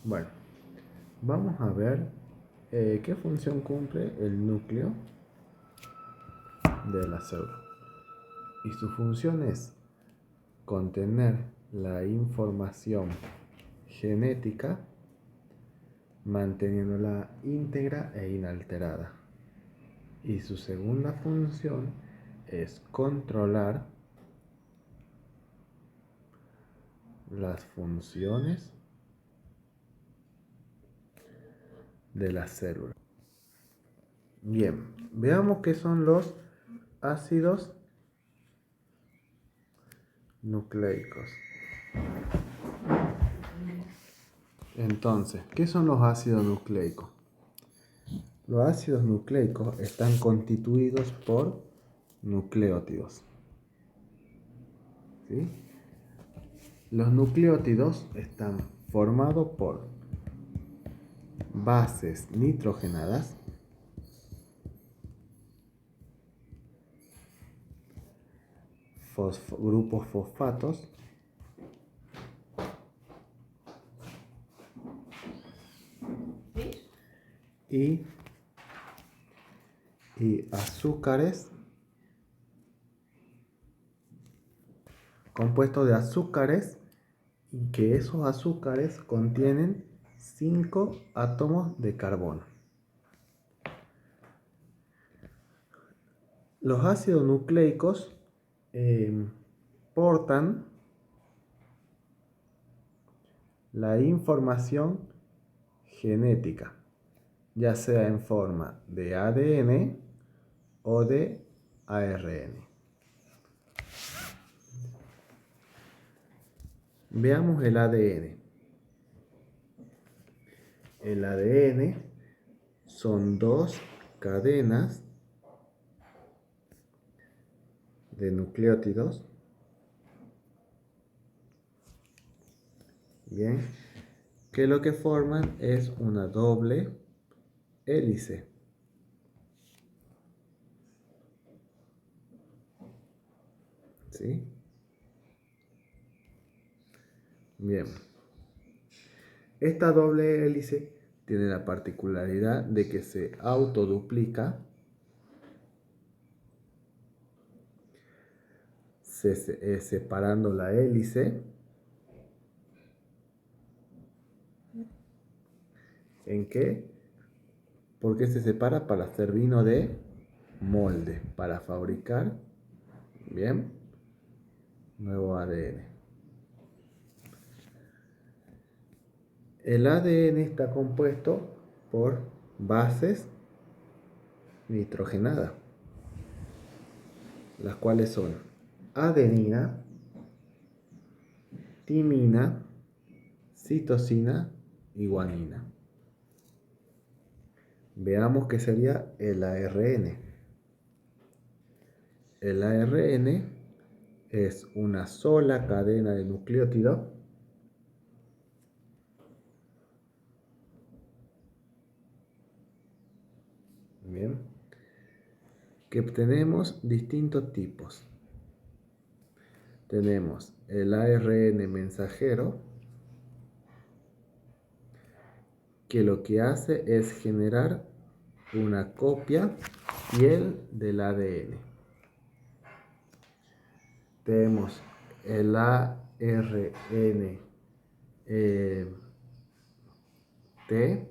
Bueno, vamos a ver qué función cumple el núcleo de la célula. Y su función es contener la información genética manteniéndola íntegra e inalterada. Y su segunda función es controlar las funciones de la célula. Bien, veamos qué son los ácidos nucleicos. Entonces, ¿qué son los ácidos nucleicos? Los ácidos nucleicos están constituidos por nucleótidos. ¿Sí? Los nucleótidos están formados por bases nitrogenadas, grupos fosfatos y azúcares, compuestos de azúcares, y que esos azúcares contienen 5 átomos de carbono. Los ácidos nucleicos portan la información genética, ya sea en forma de ADN o de ARN. Veamos el ADN. El ADN son 2 cadenas de nucleótidos, bien, que lo que forman es una doble hélice. ¿Sí? Bien. Esta doble hélice tiene la particularidad de que se autoduplica, separando la hélice en qué, porque se separa para hacer vino de molde, para fabricar, bien, nuevo ADN. El ADN está compuesto por bases nitrogenadas, las cuales son adenina, timina, citosina y guanina. Veamos qué sería el ARN. El ARN es una sola cadena de nucleótidos bien, que tenemos distintos tipos. Tenemos el ARN mensajero, que lo que hace es generar una copia fiel del ADN. Tenemos el ARN T,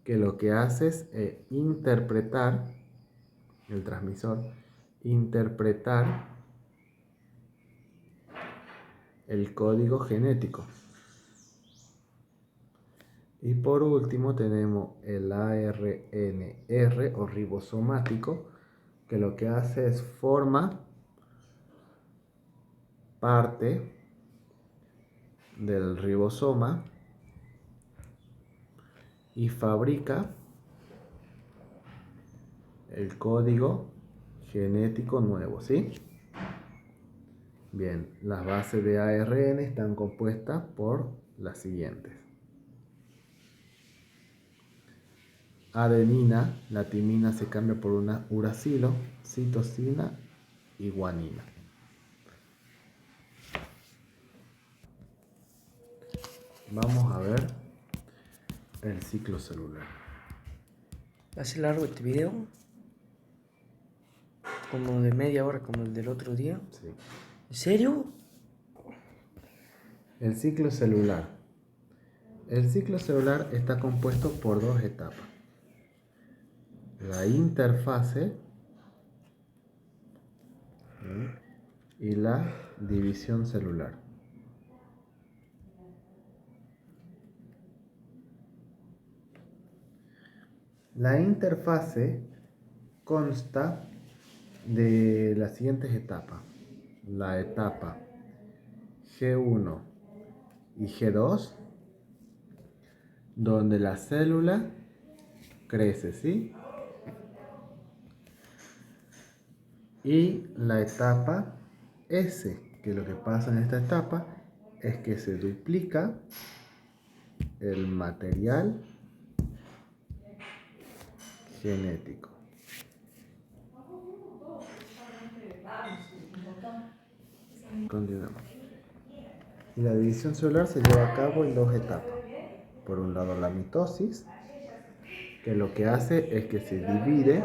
que lo que hace es interpretar, el transmisor, interpretar el código genético. Y por último tenemos el ARNR o ribosomático, que lo que hace es forma parte del ribosoma y fabrica el código genético nuevo, ¿sí? Bien, las bases de ARN están compuestas por las siguientes: adenina, la timina se cambia por una uracilo, citosina y guanina. Vamos a ver el ciclo celular. Hace largo este video, como de media hora, como el del otro día. Sí. ¿En serio? El ciclo celular. El ciclo celular está compuesto por dos etapas. La interfase y la división celular. La interfase consta de las siguientes etapas. La etapa G1 y G2, donde la célula crece, ¿sí? Y la etapa S, que lo que pasa en esta etapa es que se duplica el material genético. Continuamos. Y la división celular se lleva a cabo en dos etapas. Por un lado la mitosis, que lo que hace es que se divide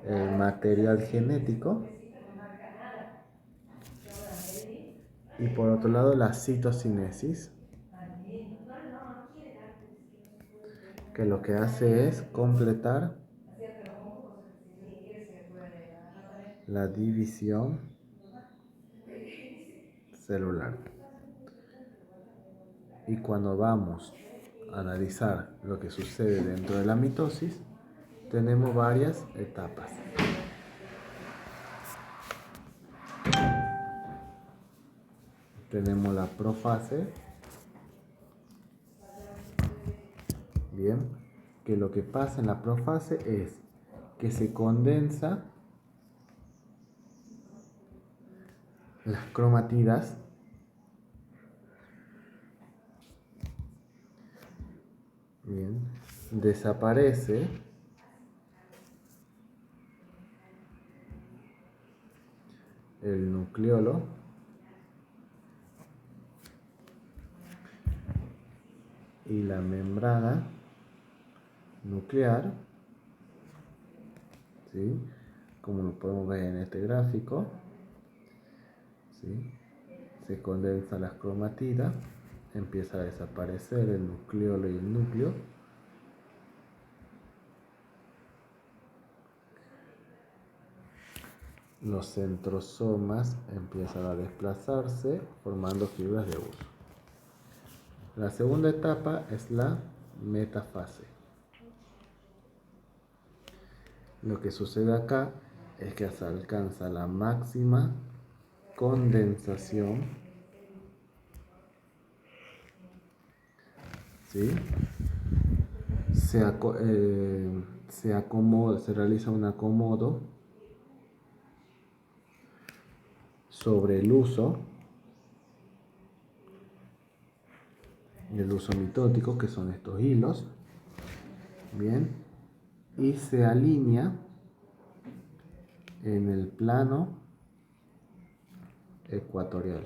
el material genético, y por otro lado la citocinesis, que lo que hace es completar la división celular. Y cuando vamos a analizar lo que sucede dentro de la mitosis, tenemos varias etapas. Tenemos la profase, bien, que lo que pasa en la profase es que se condensa las cromatidas bien, desaparece el nucleolo y la membrana nuclear, ¿sí? Como lo podemos ver en este gráfico, ¿sí? Se condensa las cromatidas, empieza a desaparecer el nucleolo y el núcleo. Los centrosomas empiezan a desplazarse formando fibras de uso. La segunda etapa es la metafase. Lo que sucede acá es que se alcanza la máxima condensación, ¿sí? Se realiza un acomodo sobre el uso mitótico, que son estos hilos, bien, y se alinea en el plano ecuatorial.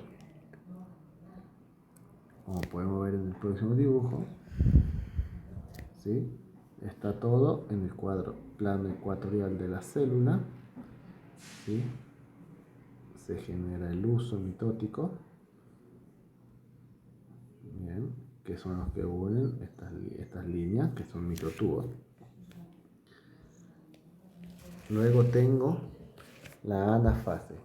Como podemos ver en el próximo dibujo, ¿sí? Está todo en el plano ecuatorial de la célula, ¿sí? Se genera el uso mitótico, bien, que son los que unen estas líneas, que son microtubos. Luego tengo la anafase.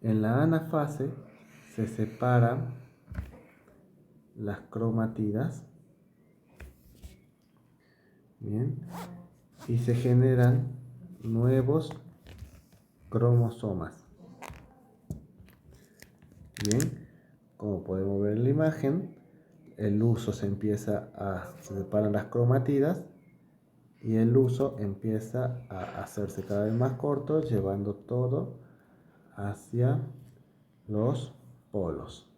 En la anafase se separan las cromatidas, bien, y se generan nuevos cromosomas. Bien, como podemos ver en la imagen, el uso se separan las cromatidas y el uso empieza a hacerse cada vez más corto, llevando todo hacia los polos.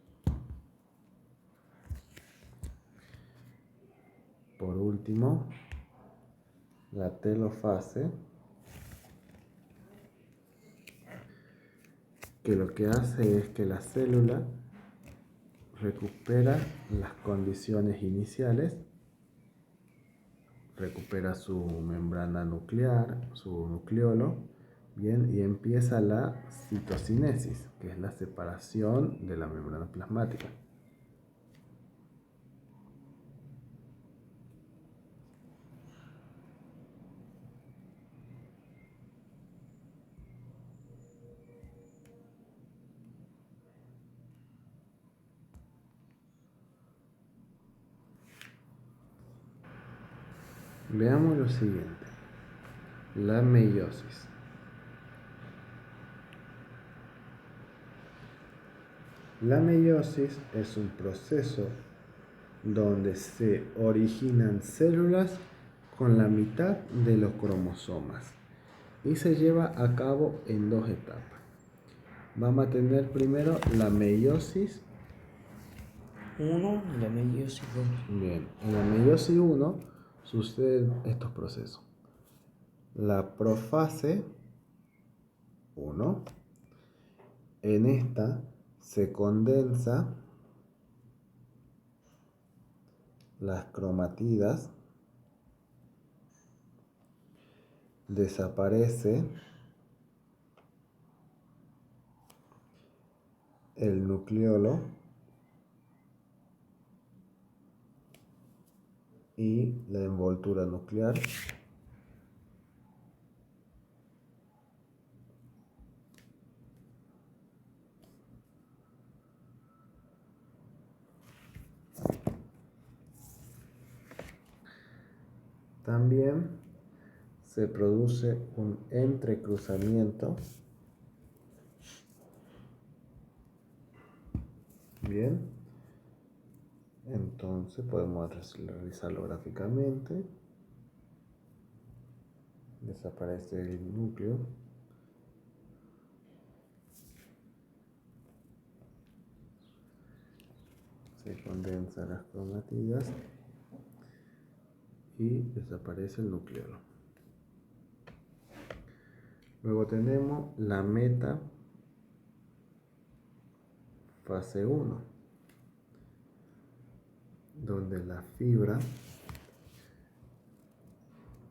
Por último, la telofase, que lo que hace es que la célula recupera las condiciones iniciales, recupera su membrana nuclear, su nucleolo, bien, y empieza la citocinesis, que es la separación de la membrana plasmática. Veamos lo siguiente, la meiosis. La meiosis es un proceso donde se originan células con la mitad de los cromosomas y se lleva a cabo en dos etapas. Vamos a tener primero la meiosis 1 y la meiosis 2. Bien, en la meiosis 1 suceden estos procesos. La profase 1, en esta se condensa las cromatidas, desaparece el nucleolo y la envoltura nuclear. También se produce un entrecruzamiento. Bien, entonces podemos realizarlo gráficamente. Desaparece el núcleo. Se condensan las cromatidas y desaparece el nucleolo. Luego tenemos la meta fase 1, donde la fibra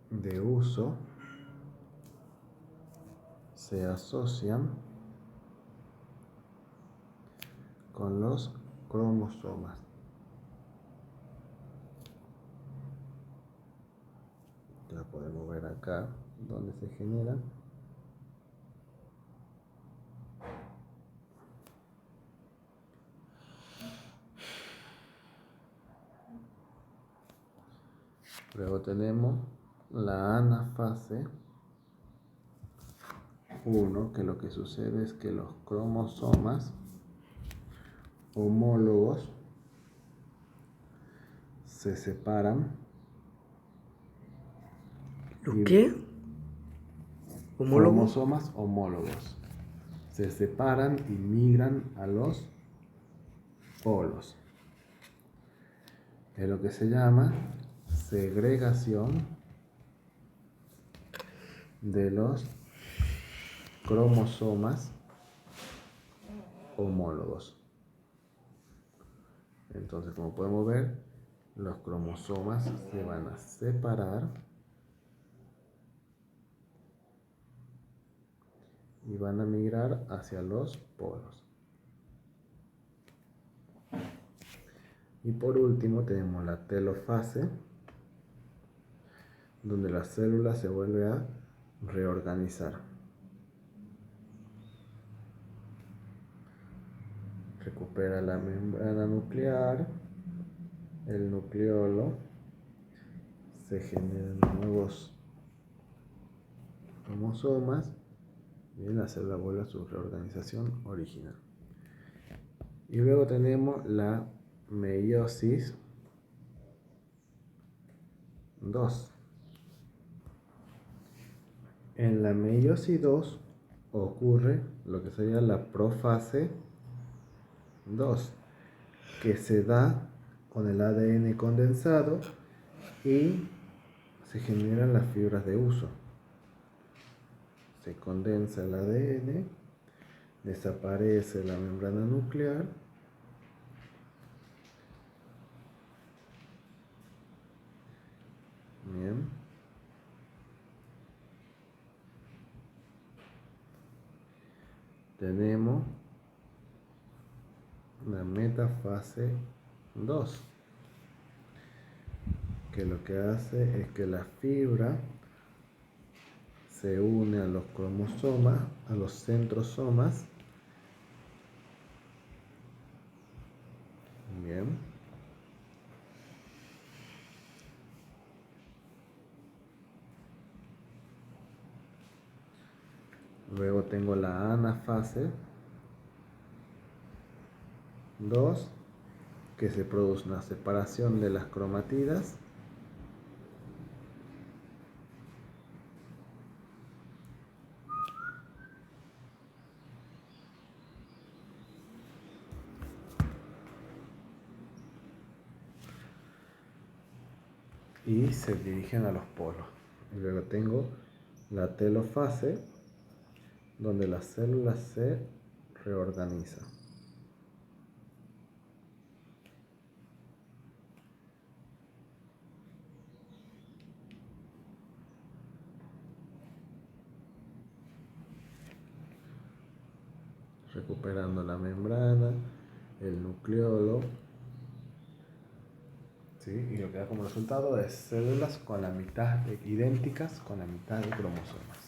de uso se asocian con los cromosomas. La podemos ver acá donde se generan. Luego tenemos la anafase 1, que lo que sucede es que los cromosomas homólogos se separan. ¿Los qué? ¿Homólogos? Cromosomas homólogos se separan y migran a los polos. Es lo que se llama segregación de los cromosomas homólogos. Entonces, como podemos ver, los cromosomas se van a separar y van a migrar hacia los polos. Y por último tenemos la telofase, donde la célula se vuelve a reorganizar. Recupera la membrana nuclear, el nucleolo, se generan nuevos cromosomas y la célula vuelve a su reorganización original. Y luego tenemos la meiosis 2. En la meiosis 2 ocurre lo que sería la profase 2, que se da con el ADN condensado y se generan las fibras de uso. Se condensa el ADN, Desaparece la membrana nuclear. Bien. Tenemos la metafase 2, que lo que hace es que la fibra se une a los cromosomas, a los centrosomas. Bien. Luego tengo la anafase 2, que se produce una separación de las cromatidas. Y se dirigen a los polos. Y luego tengo la telofase, donde las células se reorganizan. Recuperando la membrana, el nucleolo, ¿sí? Y lo que da como resultado es células con la mitad idénticas con la mitad de cromosomas.